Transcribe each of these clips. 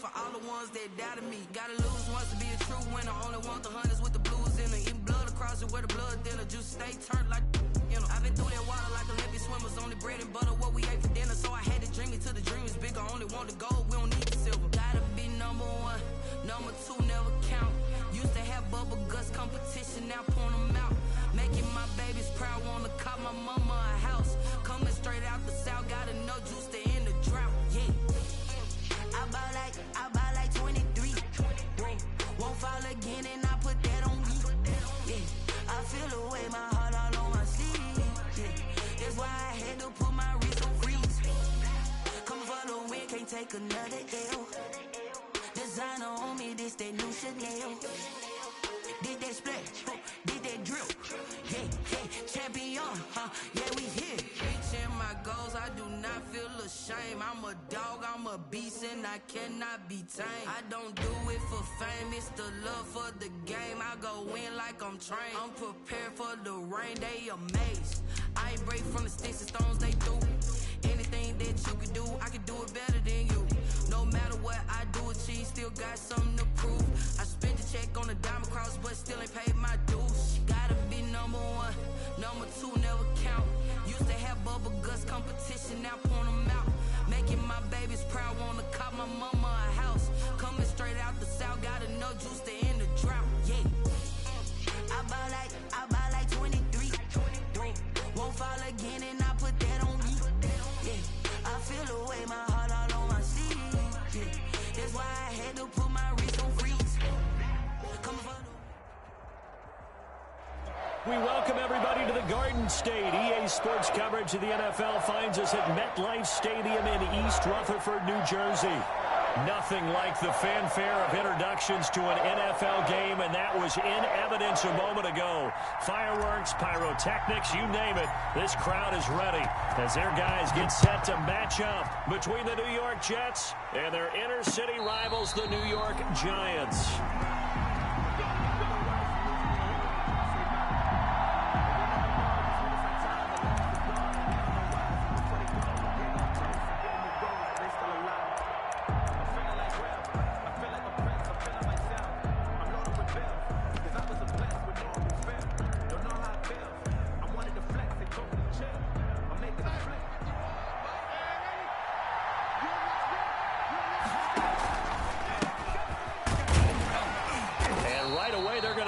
for all the ones that doubted me. Gotta lose once to be a true winner. Only want the hunters with the blues in them. Eating blood across it where the blood thinner. Juice stay turned like, you know. I've been through that water like Olympic swimmers. Only bread and butter, what we ate for dinner. So I had to dream it till the dream is bigger. Only want the gold, we don't need the silver. Gotta be number one, number two never count. Used to have bubble guts competition, now point them out. Making my babies proud, wanna cop my mama a house. Coming straight out the south, got enough juice to end the drought. Yeah. I buy like 23. Won't fall again and I put that on me. Yeah. I feel the way, my heart all on my sleeve. Yeah. That's why I had to put my wrist on freeze. Coming for the win, can't take another L. Designer on me, this that new Chanel. Did that splash, did that drip. Yeah, champion, yeah, we here. Reaching my goals, I do not feel ashamed. I'm a dog, I'm a beast, and I cannot be tamed. I don't do it for fame, it's the love for the game. I go in like I'm trained. I'm prepared for the rain, they amazed. I ain't break from the sticks and stones they do. Anything that you can do, I can do it better than you. No matter what I do, achieve, still got something to prove. I spent the check on the diamond cross, but still ain't paid my dues. Gotta be number one, number two never count. Used to have bubble guts competition, now point them out. Making my babies proud, wanna cop my mama a house. Coming straight out the south, got enough juice to end the drought. Yeah. I buy like 23. Won't fall again and I put that on me. Yeah. I feel the way, my heart all on my sleeve. Yeah. That's why I had to put my wrist on freeze. Coming for the... We welcome everybody to the Garden State. EA Sports coverage of the NFL finds us at MetLife Stadium in East Rutherford, New Jersey. Nothing like the fanfare of introductions to an NFL game, and that was in evidence a moment ago. Fireworks, pyrotechnics, you name it. This crowd is ready as their guys get set to match up between the New York Jets and their inner-city rivals, the New York Giants.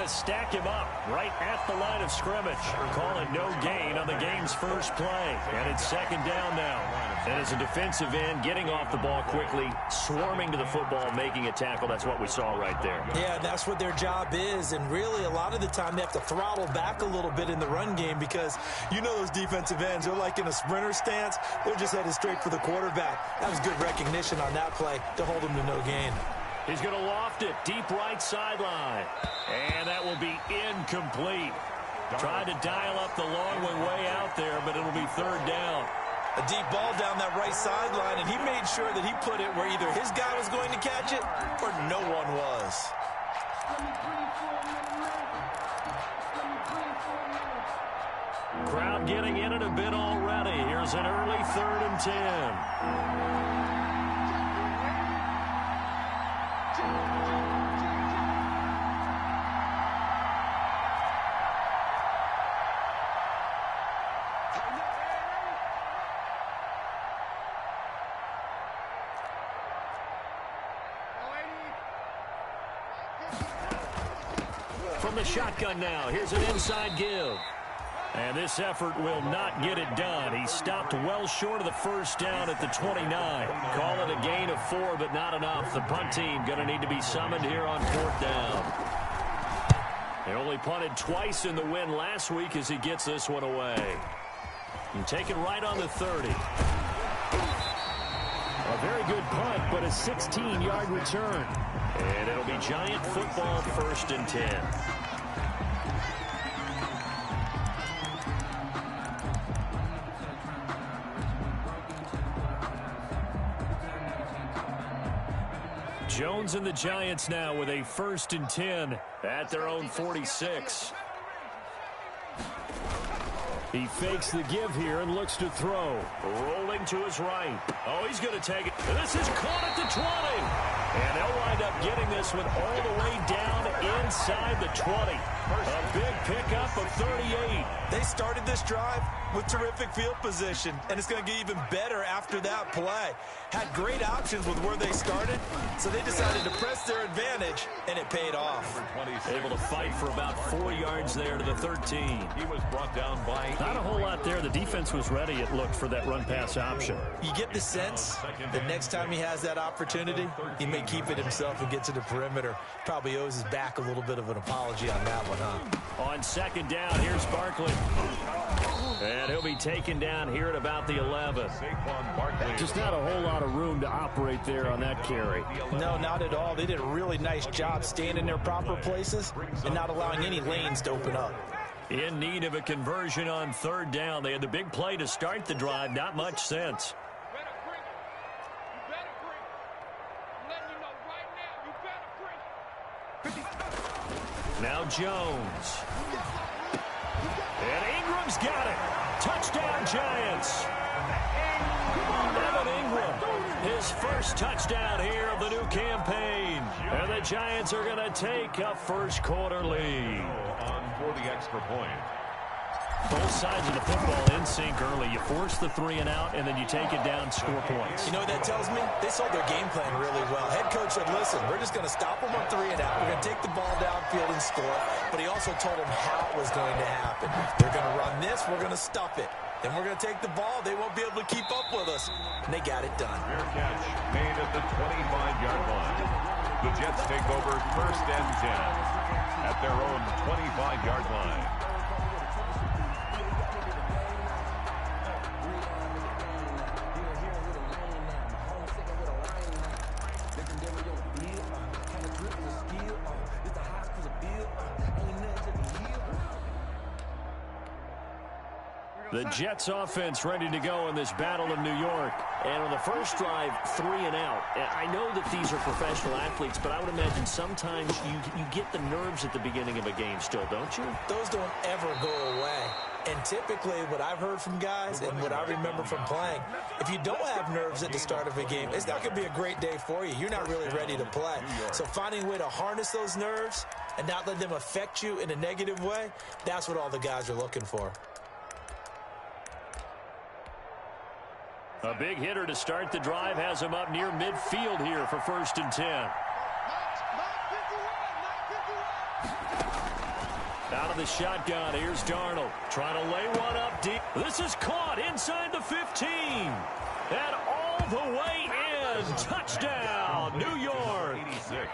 Stack him up right at the line of scrimmage. Call it no gain on the game's first play. And it's second down now. And as a defensive end, getting off the ball quickly, swarming to the football, making a tackle. That's what we saw right there. Yeah, that's what their job is. And really, a lot of the time, they have to throttle back a little bit in the run game because you know those defensive ends, they're like in a sprinter stance. They're just headed straight for the quarterback. That was good recognition on that play to hold them to no gain. He's going to loft it deep right sideline. And that will be incomplete. Tried to dial up the long way out there, but it'll be third down. A deep ball down that right sideline, and he made sure that he put it where either his guy was going to catch it or no one was. Crowd getting in it a bit already. Here's an early 3rd and 10. From the shotgun now, here's an inside give. And this effort will not get it done. He stopped well short of the first down at the 29. Call it a gain of 4, but not enough. The punt team going to need to be summoned here on 4th down. They only punted twice in the win last week as he gets this one away. And take it right on the 30. A very good punt, but a 16-yard return. And it'll be Giant football, 1st and 10. Jones and the Giants now with a 1st and 10 at their own 46. He fakes the give here and looks to throw. Rolling to his right. Oh, he's going to take it. And this is caught at the 20. And getting this one all the way down inside the 20. A big pickup of 38. They started this drive with terrific field position, and it's going to get even better after that play. Had great options with where they started, so they decided to press their advantage, and it paid off. Able to fight for about 4 yards there to the 13. He was brought down by... Not a whole lot there. The defense was ready, it looked, for that run-pass option. You get the sense that next time he has that opportunity, he may keep it himself and get to the perimeter. Probably owes his back a little bit of an apology on that one, huh? On second down, here's Barkley. And he'll be taken down here at about the 11. Just not a whole lot of room to operate there on that carry. No, not at all. They did a really nice job staying in their proper places and not allowing any lanes to open up. In need of a conversion on third down. They had the big play to start the drive. Not much sense. Now Jones. And Ingram's got it. Touchdown, Giants. Evan Ingram, his first touchdown here of the new campaign. And the Giants are going to take a first quarter lead. On for the extra point. Both sides of the football in sync early. You force the 3 and out, and then you take it down, score points. You know what that tells me? They saw their game plan really well. Head coach said, listen, we're just going to stop them on 3 and out. We're going to take the ball downfield and score. But he also told them how it was going to happen. They're going to run this. We're going to stuff it. Then we're going to take the ball. They won't be able to keep up with us. And they got it done. Fair catch made at the 25-yard line. The Jets take over first and 10 at their own 25-yard line. The Jets offense ready to go in this battle of New York. And on the first drive, 3 and out. I know that these are professional athletes, but I would imagine sometimes you get the nerves at the beginning of a game still, don't you? Those don't ever go away. And typically what I've heard from guys and what I remember from playing, if you don't have nerves at the start of a game, it's not going to be a great day for you. You're not really ready to play. So finding a way to harness those nerves and not let them affect you in a negative way, that's what all the guys are looking for. A big hitter to start the drive has him up near midfield here for first and 10. Out of the shotgun, here's Darnold. Trying to lay one up deep. This is caught inside the 15. And all the way in. Touchdown, New York. 86.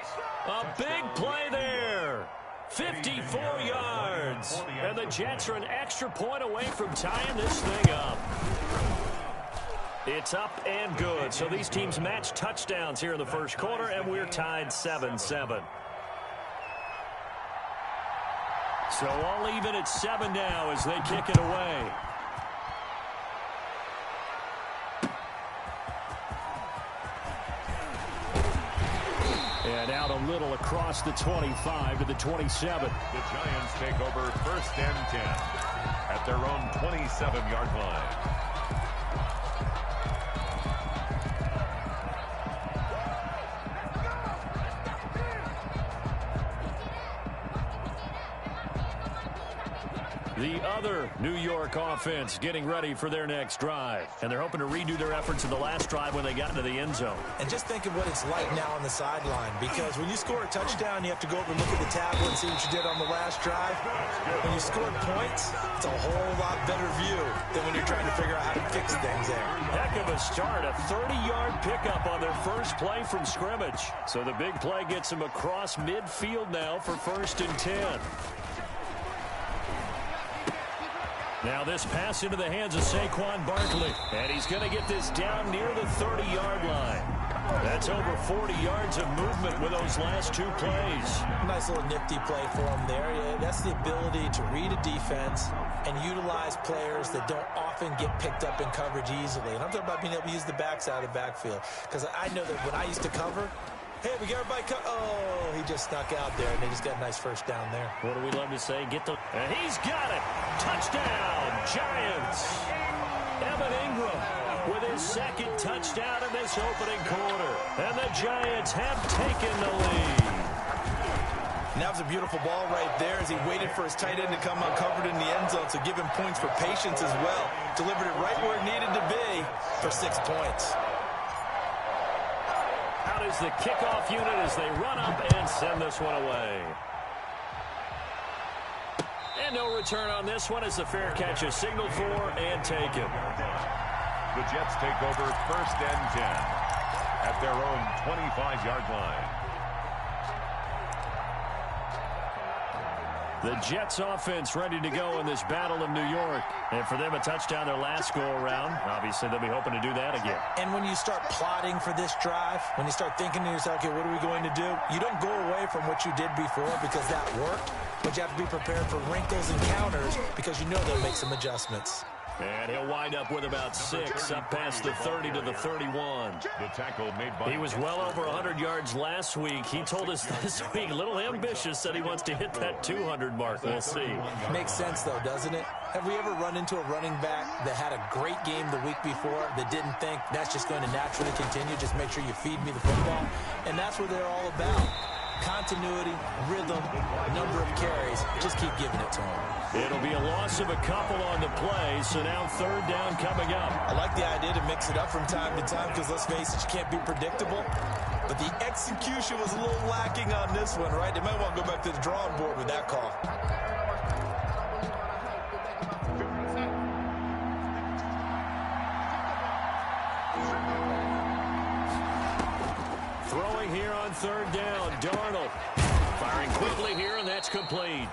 A big play there. 54 yards. And the Jets are an extra point away from tying this thing up. It's up and good. So these teams match touchdowns here in the first quarter, and we're tied 7-7. So all even at 7 now as they kick it away. And out a little across the 25 to the 27. The Giants take over first and 10 at their own 27-yard line. The other New York offense getting ready for their next drive. And they're hoping to redo their efforts in the last drive when they got into the end zone. And just think of what it's like now on the sideline, because when you score a touchdown, you have to go over and look at the tablet and see what you did on the last drive. When you score points, it's a whole lot better view than when you're trying to figure out how to fix things there. Heck of a start, a 30-yard pickup on their first play from scrimmage. So the big play gets them across midfield now for first and 10. Now this pass into the hands of Saquon Barkley. And he's going to get this down near the 30-yard line. That's over 40 yards of movement with those last 2 plays. Nice little nifty play for him there. Yeah, that's the ability to read a defense and utilize players that don't often get picked up in coverage easily. And I'm talking about being able to use the backside of the backfield. Because I know that when I used to cover, hey, we got everybody oh, he just snuck out there, and they just got a nice first down there. What do we love to say? And he's got it. Touchdown, Giants. Evan Ingram. with his second touchdown in this opening quarter. And the Giants have taken the lead. And that was a beautiful ball right there as he waited for his tight end to come uncovered in the end zone, so give him points for patience as well. Delivered it right where it needed to be for 6 points. Out is the kickoff unit as they run up and send this one away. And no return on this one as the fair catch is signaled for and taken. The Jets take over 1st and 10 at their own 25-yard line. The Jets offense ready to go in this Battle of New York. And for them, a touchdown their last go-around. Obviously, they'll be hoping to do that again. And when you start plotting for this drive, when you start thinking to yourself, okay, what are we going to do? You don't go away from what you did before because that worked, but you have to be prepared for wrinkles and counters because you know they'll make some adjustments. And he'll wind up with about 6 up past the 30 to the 31. The tackle made by... He was well over 100 yards last week. He told us this week, a little ambitious, said he wants to hit that 200 mark. We'll see. Makes sense, though, doesn't it? Have we ever run into a running back that had a great game the week before that didn't think that's just going to naturally continue? Just make sure you feed me the football. And that's what they're all about. Continuity, rhythm, number of carries. Just keep giving it to him. It'll be a loss of a couple on the play, so now 3rd down coming up. I like the idea to mix it up from time to time because, let's face it, you can't be predictable. But the execution was a little lacking on this one, right? They might want to go back to the drawing board with that call. Throwing here on 3rd down, Darnold. Firing quickly here, and that's complete.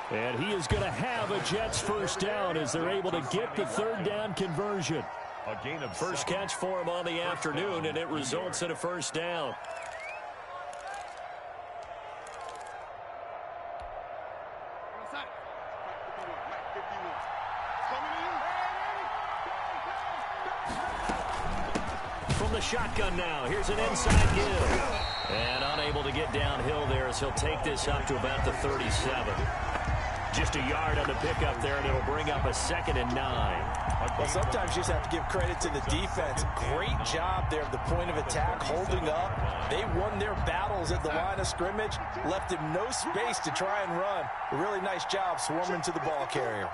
And he is going to have a Jets 1st down as they're able to get the 3rd down conversion. A gain of First catch for him on the afternoon, and it results in a 1st down. From the shotgun now, here's an inside give. And unable to get downhill there as he'll take this up to about the 37. Just a yard on the pickup there, and it'll bring up a 2nd and 9. Well, sometimes you just have to give credit to the defense. Great job there at the point of attack, holding up. They won their battles at the line of scrimmage, left him no space to try and run. A really nice job swarming to the ball carrier.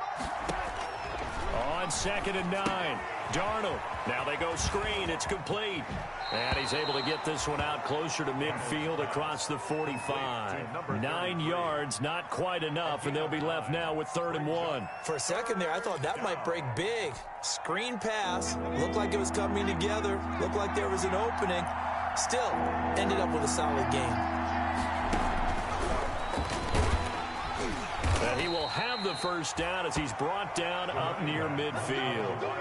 On 2nd and 9, Darnold. Now they go screen. It's complete. And he's able to get this one out closer to midfield across the 45. 9 yards, not quite enough, and they'll be left now with 3rd and 1. For a second there, I thought that might break big. Screen pass. Looked like it was coming together. Looked like there was an opening. Still, ended up with a solid game. And he will have the 1st down as he's brought down up near midfield.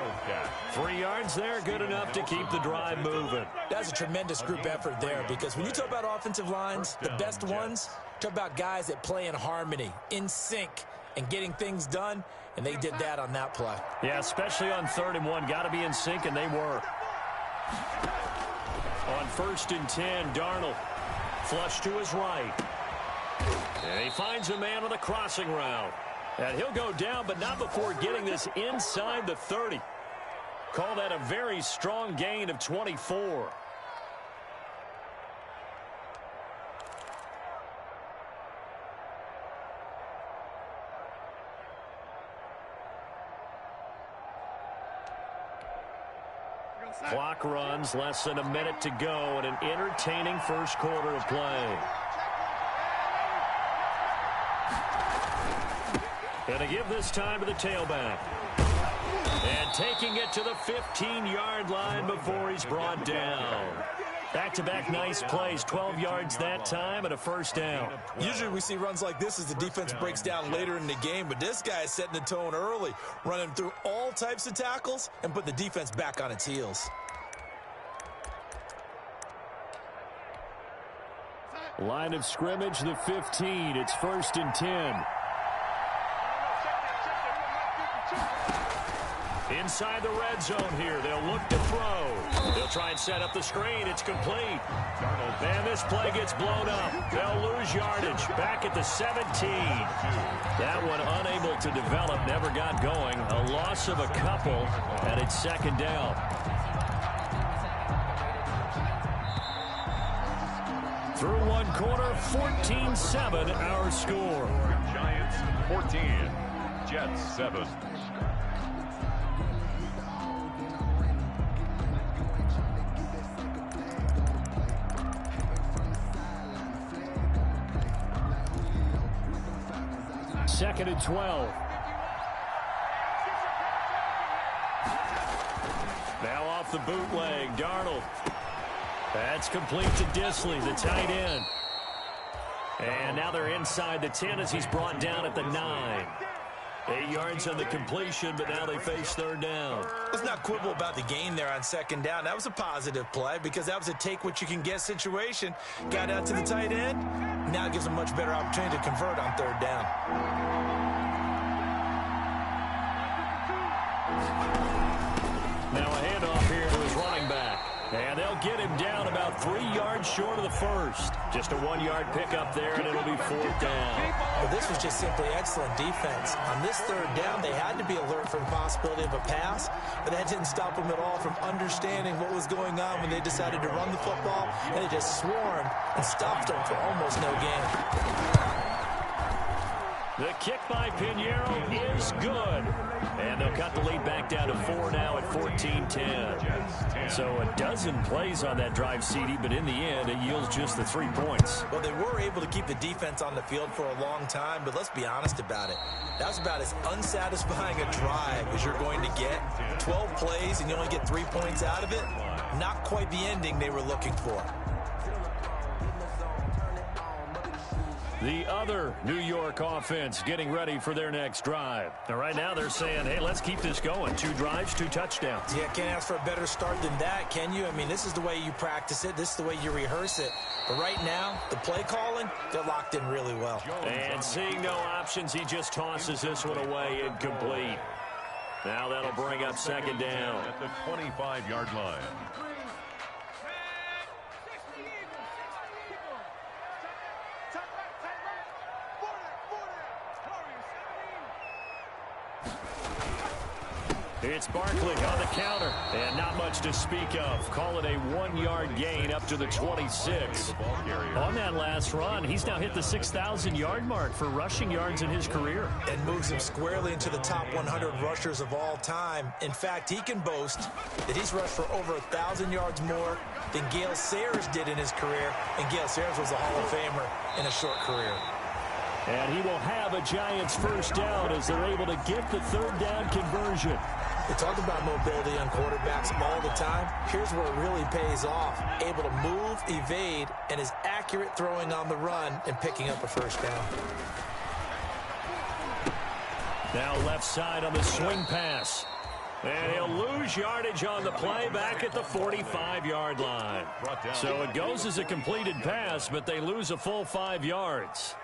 3 yards there, good enough to keep the drive moving. That's a tremendous group effort there because when you talk about offensive lines, the best ones, talk about guys that play in harmony, in sync, and getting things done, and they did that on that play. Yeah, especially on 3rd and 1. Got to be in sync, and they were. On 1st and 10, Darnold. Flush to his right. And he finds a man on the crossing route. And he'll go down, but not before getting this inside the 30. Call that a very strong gain of 24. Clock runs, less than a minute to go, and an entertaining 1st quarter of play. And to give this time to the tailback. And taking it to the 15-yard line before he's brought down. Back-to-back nice plays, 12 yards that time and a 1st down. Usually we see runs like this as the defense breaks down later in the game, but this guy is setting the tone early, running through all types of tackles and put the defense back on its heels. Line of scrimmage, the 15. It's 1st and 10. Inside the red zone here. They'll look to throw. They'll try and set up the screen. It's complete. And this play gets blown up. They'll lose yardage. Back at the 17. That one unable to develop. Never got going. A loss of a couple. And it's 2nd down. Through one quarter, 14-7 our score. Giants 14, Jets 7. Second and 12. Now off the bootleg, Darnold. That's complete to Disley, the tight end. And now they're inside the 10 as he's brought down at the 9. 8 yards on the completion, but now they face third down. Let's not quibble about the gain there on second down. That was a positive play because that was a take-what-you-can-get situation. Got out to the tight end. Now it gives them a much better opportunity to convert on third down. Now a handoff here to his running back. And they'll get him down about 3 yards short of the first. Just a 1-yard pickup there, and it'll be fourth down. Well, this was just simply excellent defense. On this third down, they had to be alert for the possibility of a pass, but that didn't stop them at all from understanding what was going on when they decided to run the football, and they just swarmed and stopped them for almost no gain. The kick by Pinheiro is good. And they'll cut the lead back down to 4 now at 14-10. So a dozen plays on that drive, CD, but in the end, it yields just the 3 points. Well, they were able to keep the defense on the field for a long time, but let's be honest about it. That was about as unsatisfying a drive as you're going to get. 12 plays and you only get 3 points out of it. Not quite the ending they were looking for. The other New York offense getting ready for their next drive. Now, right now they're saying, hey, let's keep this going. 2 drives, 2 touchdowns. Yeah, can't ask for a better start than that, can you? I mean, this is the way you practice it. This is the way you rehearse it. But right now, the play calling, they're locked in really well. And seeing no options, he just tosses this one away incomplete. Now that'll bring up second down. At the 25-yard line. It's Barkley on the counter, and not much to speak of. Call it a 1-yard gain up to the 26. On that last run, he's now hit the 6,000-yard mark for rushing yards in his career. And moves him squarely into the top 100 rushers of all time. In fact, he can boast that he's rushed for over 1,000 yards more than Gale Sayers did in his career, and Gale Sayers was a Hall of Famer in a short career. And he will have a Giants first down as they're able to get the third down conversion. We talk about mobility on quarterbacks all the time. Here's where it really pays off. Able to move, evade, and is accurate throwing on the run and picking up a first down. Now left side on the swing pass. And he'll lose yardage on the play back at the 45-yard line. So it goes as a completed pass, but they lose a full 5 yards.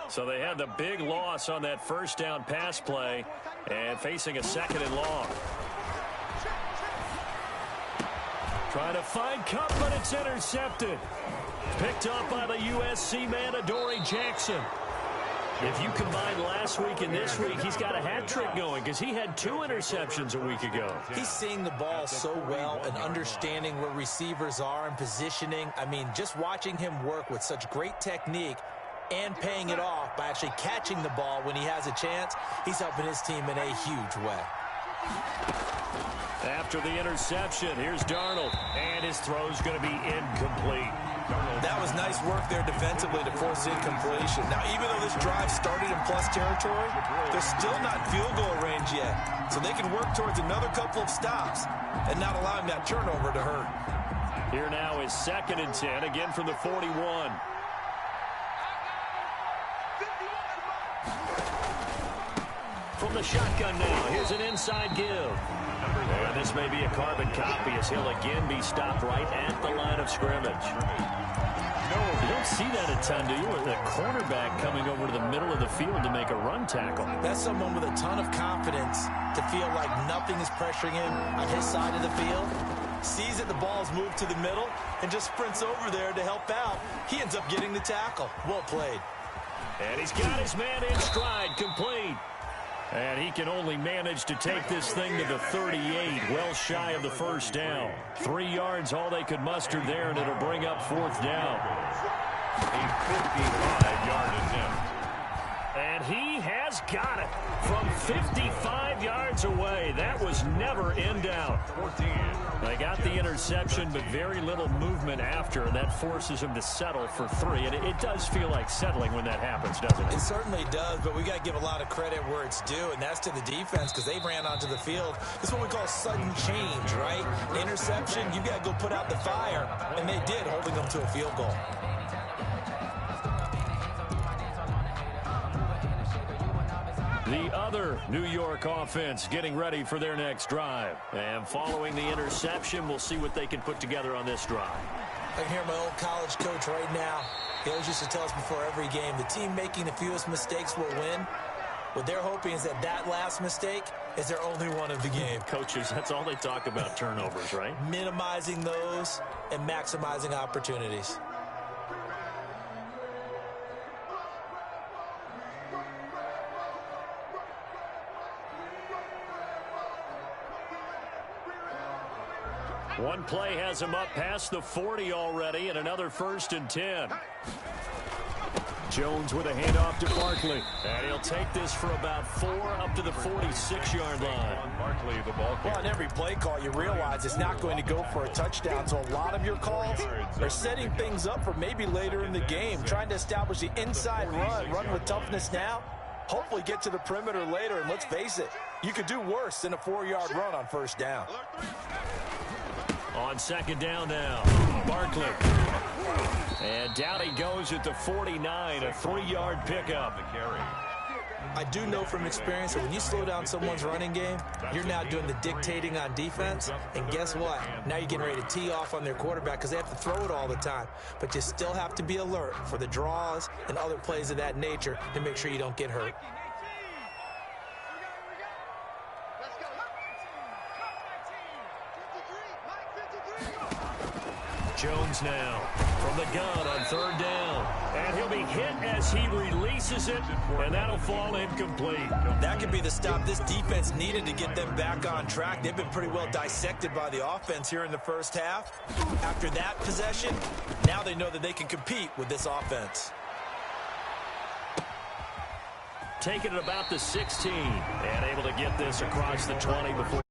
So they had the big loss on that first down pass play and facing a second and long. Trying to find Cup, but it's intercepted. Picked up by the USC man, Adoree Jackson. If you combine last week and this week, he's got a hat trick going because he had 2 interceptions a week ago. He's seeing the ball so well and understanding where receivers are and positioning. I mean, just watching him work with such great technique and paying it off by actually catching the ball when he has a chance, he's helping his team in a huge way. After the interception, here's Darnold, and his throw's going to be incomplete. That was nice work there defensively to force incompletion. Now, even though this drive started in plus territory, they're still not field goal range yet. So they can work towards another couple of stops and not allowing that turnover to hurt. Here now is 2nd and 10, again from the 41. From the shotgun now, here's an inside give. And this may be a carbon copy as he'll again be stopped right at the line of scrimmage. You don't see that a ton, do you? With a cornerback coming over to the middle of the field to make a run tackle. That's someone with a ton of confidence to feel like nothing is pressuring him on his side of the field. Sees that the ball's moved to the middle and just sprints over there to help out. He ends up getting the tackle. Well played. And he's got his man in stride, complete. And he can only manage to take this thing to the 38, well shy of the first down. 3 yards, all they could muster there, and it'll bring up 4th down. A 55-yard attempt. And he has got it from 55 yards away. That was never in doubt. 14. They got the interception, but very little movement after, and that forces him to settle for 3. And it does feel like settling when that happens, doesn't it? It certainly does, but we got to give a lot of credit where it's due, and that's to the defense because they ran onto the field. It's what we call sudden change, right? Interception, you got to go put out the fire, and they did, holding them to a field goal. The other New York offense getting ready for their next drive. And following the interception, we'll see what they can put together on this drive. I can hear my old college coach right now. He always used to tell us before every game, the team making the fewest mistakes will win. What they're hoping is that last mistake is their only one of the game. Coaches, that's all they talk about, turnovers, right? Minimizing those and maximizing opportunities. One play has him up past the 40 already, and another 1st and 10. Jones with a handoff to Barkley. And he'll take this for about 4 up to the 46-yard line. Barkley, the ball carrier. Well, on every play call, you realize it's not going to go for a touchdown. So a lot of your calls are setting things up for maybe later in the game, trying to establish the inside run with toughness now. Hopefully get to the perimeter later, and let's face it, you could do worse than a 4-yard run on 1st down. On 2nd down now, Barkley. And down he goes at the 49, a 3-yard pickup. I do know from experience that when you slow down someone's running game, you're now doing the dictating on defense. And guess what? Now you're getting ready to tee off on their quarterback because they have to throw it all the time. But you still have to be alert for the draws and other plays of that nature to make sure you don't get hurt. Jones now from the gun on 3rd down. And he'll be hit as he releases it, and that'll fall incomplete. That could be the stop this defense needed to get them back on track. They've been pretty well dissected by the offense here in the 1st half. After that possession, now they know that they can compete with this offense. Taking it about the 16 and able to get this across the 20 before